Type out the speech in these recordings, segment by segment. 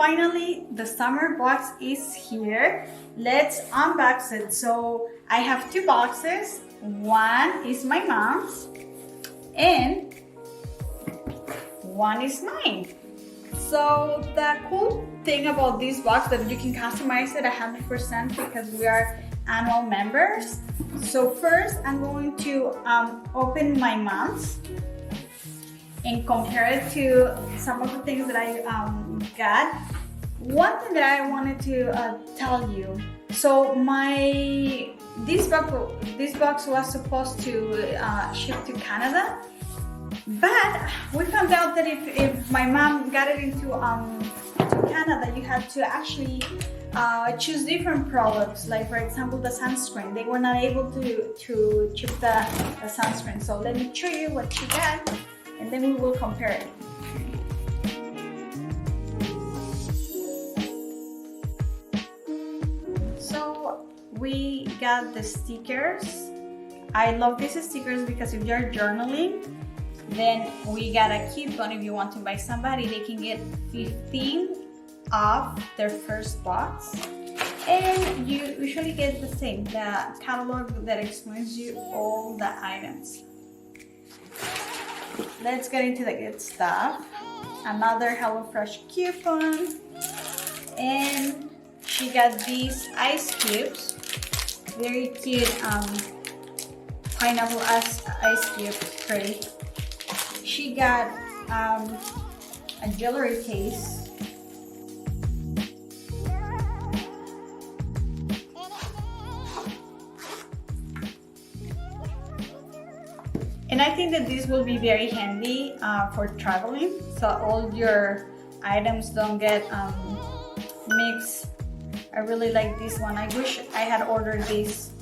finally the summer box is here. Let's unbox it. So I have two boxes. One is my mom's and one is mine. So the cool thing about this box that you can customize it 100% because we are annual members. So first I'm going to open my mom's and compare it to some of the things that I got. One thing that I wanted to tell you. So this box was supposed to ship to Canada, but we found out that if my mom got it into to Canada, you had to actually choose different products. Like for example, the sunscreen. They were not able to ship the sunscreen. So let me show you what she got, and then we will compare it. So we got the stickers. I love these stickers because if you're journaling, then we got a coupon. If you want to buy somebody, they can get 15 off their first box. And you usually get the same, the catalog that explains you all the items. Let's get into the good stuff. Another HelloFresh coupon. And she got these ice cubes. Very cute pineapple ice cubes, pretty. She got a jewelry case. And I think that this will be very handy for traveling, so all your items don't get mixed. I really like this one. I wish I had ordered this.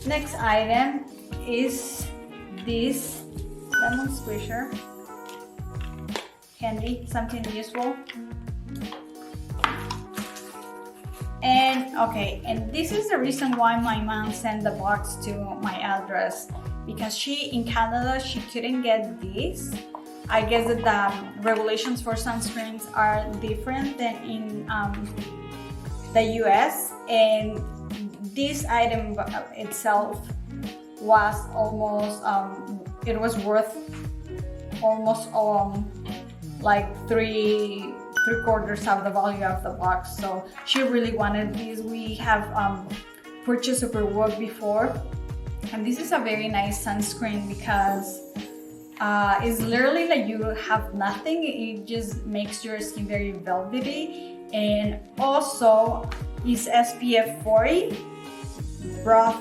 Next item is this lemon squisher. Handy, something useful. And okay, and this is the reason why my mom sent the box to my address, because she in Canada she couldn't get this. I guess that the regulations for sunscreens are different than in the US, and this item itself was almost it was worth almost like three quarters of the value of the box. So she really wanted this. We have purchased Superwork before, and this is a very nice sunscreen because it's literally like you have nothing. It just makes your skin very velvety, and also is SPF 40 broad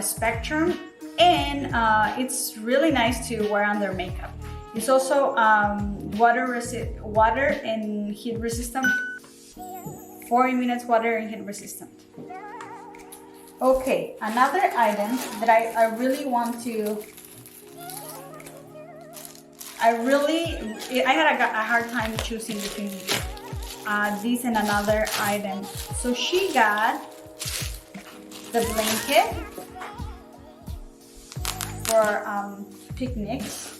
spectrum, and it's really nice to wear under makeup. It's also water and heat resistant. 40 minutes water and heat resistant. Okay, another item that I really want to. I had a hard time choosing between this and another item. So she got the blanket for picnics.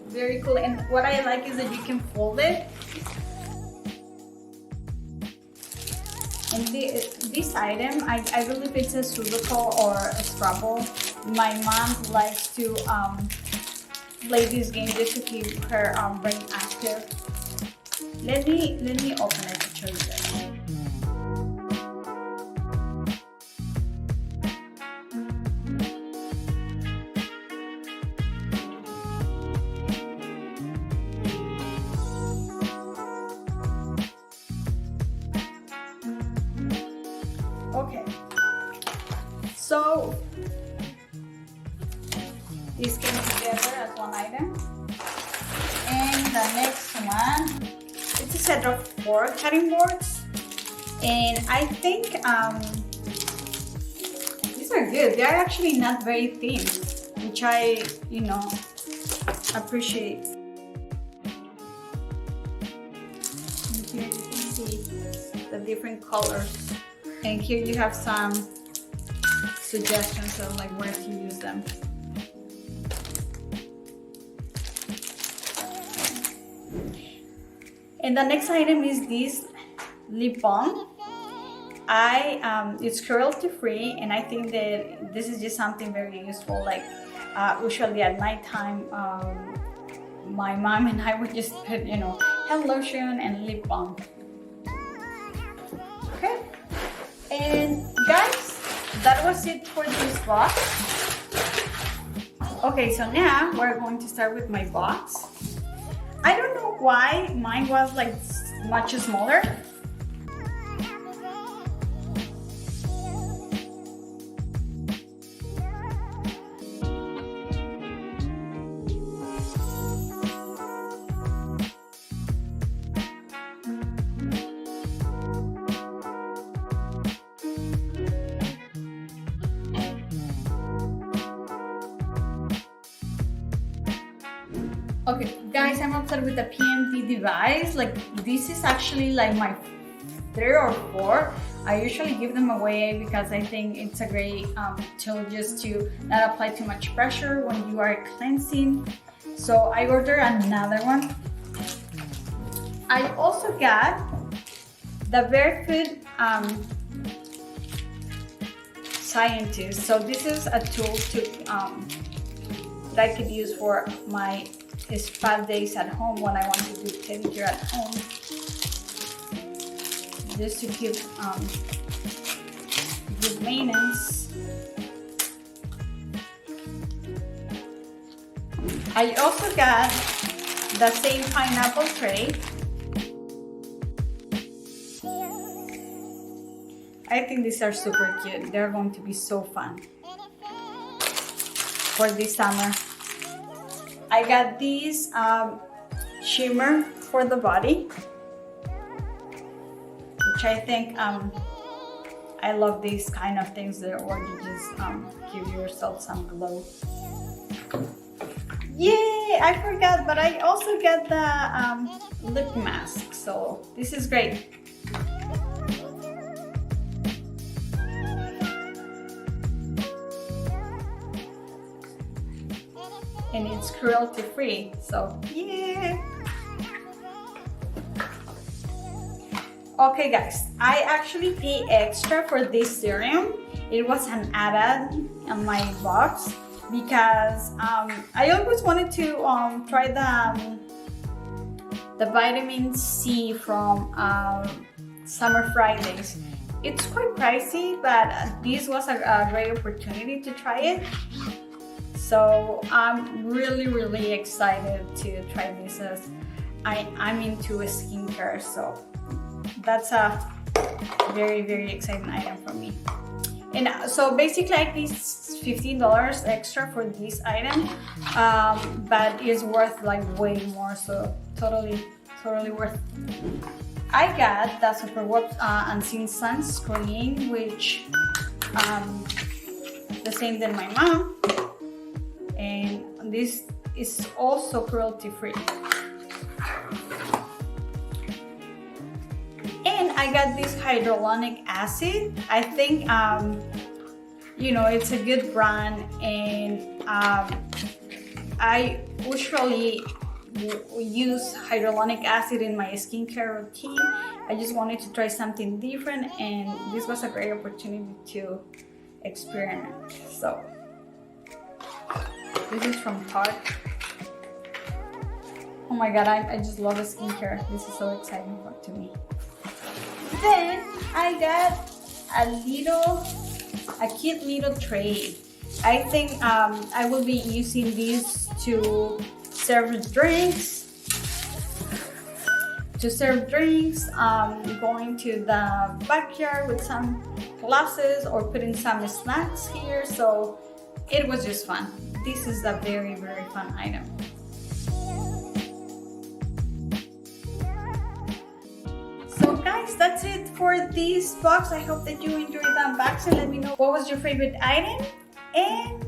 Very cool. And what I like is that you can fold it. And this item, I believe it's a sudoku or a Scrabble. My mom likes to play this game just to keep her brain active. Let me open it to show you guys. Okay, so this came together as one item, and the next one, it's a set of 4 cutting boards, and I think these are good. They're actually not very thin, which I appreciate. the different colors. And here you have some suggestions of like where to use them. And the next item is this lip balm. It's cruelty free, and I think that this is just something very useful. Like usually at nighttime, my mom and I would just put, you know, hand lotion and lip balm. Okay, and guys, that was it for this box. Okay, so now we're going to start with my box. I don't know why mine was like much smaller. Okay, guys, I'm obsessed with the PMD device. Like, this is actually like my 3 or 4. I usually give them away because I think it's a great tool just to not apply too much pressure when you are cleansing. So I ordered another one. I also got the Barefoot Scientist. So this is a tool to that I could use for my spa days at home when I want to do pedicure at home, just to keep good maintenance. I also got the same pineapple tray. I think these are super cute. They're going to be so fun for this summer. I got these shimmer for the body, which I think I love these kind of things there, or you just give yourself some glow. Yay! I forgot, but I also got the lip mask, so this is great. And it's cruelty free, so yeah. Okay guys, I actually pay extra for this serum. It was an add-on on my box because I always wanted to try the vitamin C from Summer Fridays. It's quite pricey, but this was a great opportunity to try it. So I'm really excited to try this, as I'm into skincare, so that's a very exciting item for me. And so basically I paid $15 extra for this item, but it's worth like way more, so totally worth. I got the Super Web Unseen Sunscreen, which the same than my mom. And this is also cruelty free. And I got this hyaluronic acid. I think you know, it's a good brand, and I usually use hyaluronic acid in my skincare routine. I just wanted to try something different, and this was a great opportunity to experiment. So this is from Tarte. Oh my god, I just love the skincare. This is so exciting to me. Then I got a cute little tray. I think I will be using these to serve drinks. Going to the backyard with some glasses or putting some snacks here. So it was just fun. This is a very fun item. So guys, that's it for this box. I hope that you enjoyed the unboxing. Let me know what was your favorite item. And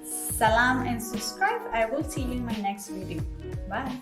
salam and subscribe. I will see you in my next video. Bye.